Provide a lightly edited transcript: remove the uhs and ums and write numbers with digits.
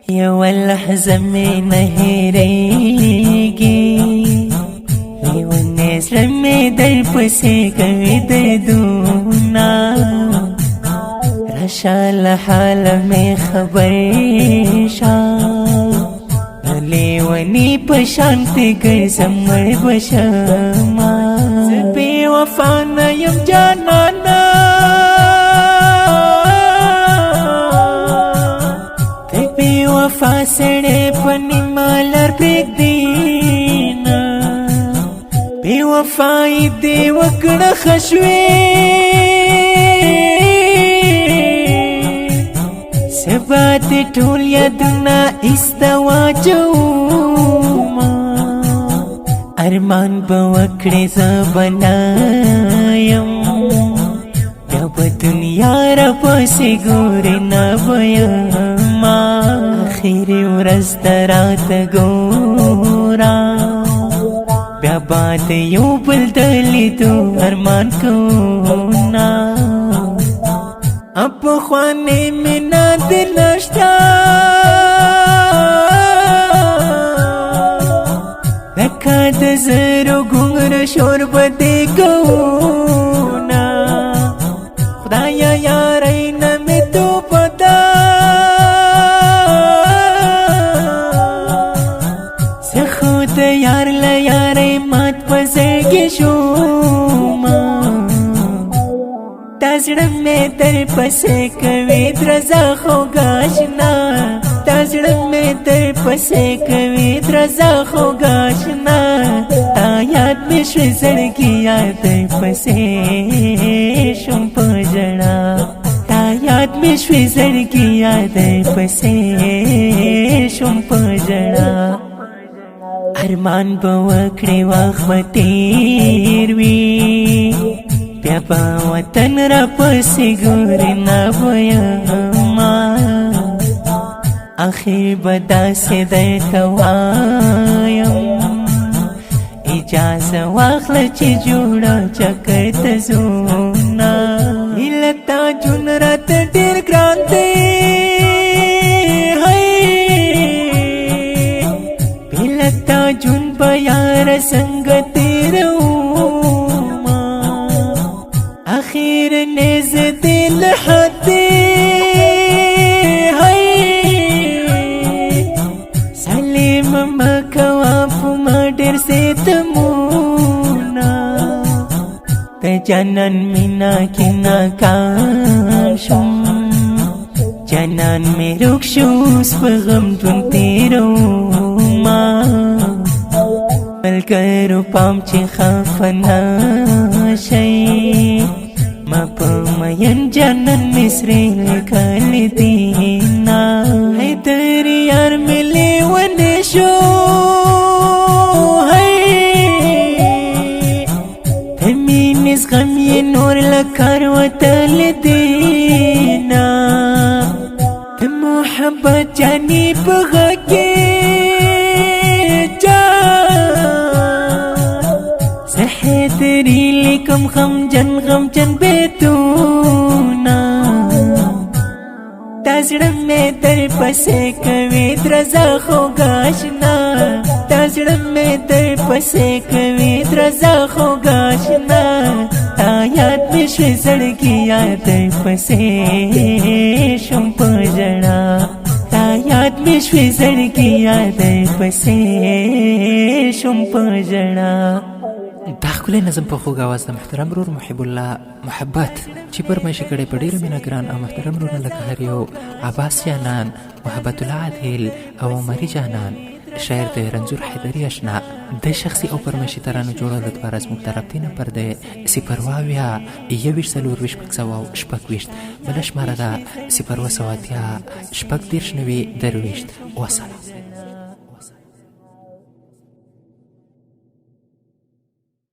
یو لحظه می نه هېرېږي، لیونی زړه مې در پسې کوي دردونه. راشه له حاله مې خبر شه، لیونی په شانتې ګرځم مړ به شمه. زه بې وفا نه یم جانانه، وفا سړی په نیمه لار پرېږدي نه. بې وفایي دې وکړه ښه شوې، سبا دې ټول یادونه ایسته واچومه. ارمان به وکړې زه به نه یم، بیا به دنیا راپسې ګورې نه به یمه. آخرې ورځ ته راته ګوره، بیا به د یو بل د لیدو ارمان کوونه. پخوانۍ مینه دې نشته، لکه د زرو ګونګره شور به دې کوونه. خدایا یارۍ نه مې توبه ده، زه خو د یار له یارۍ مات په زړګي شومه. دا زړه مې در پسې کوي درځه خوږه اشنا، دا زړه مې در پسې کوي درځه خوږه اشنا. تا یاد مې شوې زړګي یاد در پسې شوم په ژړا، تا یاد مې شوې زړګي یاد در پسې شوم په ژړا. ارمان به وکړې وخت به تېر وي، بیا به وطن راپسې ګورې نه به یمه. آخر به داسې درته وایم، اجازه واخله چې جوړه چکر ته ځو نه. هیله تا جون راته ډېر ګران دی، هیله تا جون به یاره څنګه تېرومه. آخر نیز دې له حدې سلیم مه کوه په ما ډېر ستمونه. د جانان مینا کې ناکام شوم، جانان مې روک شو اوس په غم ژوند تېرومه. ملګرو پام چې خفه نه شئ، ما په مین جانان مې سرې لیکلې دي نه. حیدر یار مې لیونی شو، د مینې زغم یې نور له کار وتلی دی نه. د محبت جانې په غږ کې حیدري لیکم غمجن غمجن بیتونه. دا زړه مې در پسې کوي درځه خوږه اشنا، دا زړه مې در پسې کوي درځه خوږه اشنا. تا یاد مې شوې زړګي یاد در پسې شوم په ژړا، تا یاد مې شوې زړګي یاد در پسې شوم په ژړا. دا ښکلی نظم په خوږ اواز د محترم رور محب الله محبت چې فرمایشه کړی په ډېره مینه ګران او محترم رورونه لکه هر یو عباس جانان، محبت الله عادل او عمري جانان، شاعر د رنځور حیدري اشنا. د شخصي او فرمایشي ترانو جوړولو لپاره زموږ طرف دی نمبر دی 0 21 4 6 بله شماره ده 0 2 6 30 90 60. وسلام.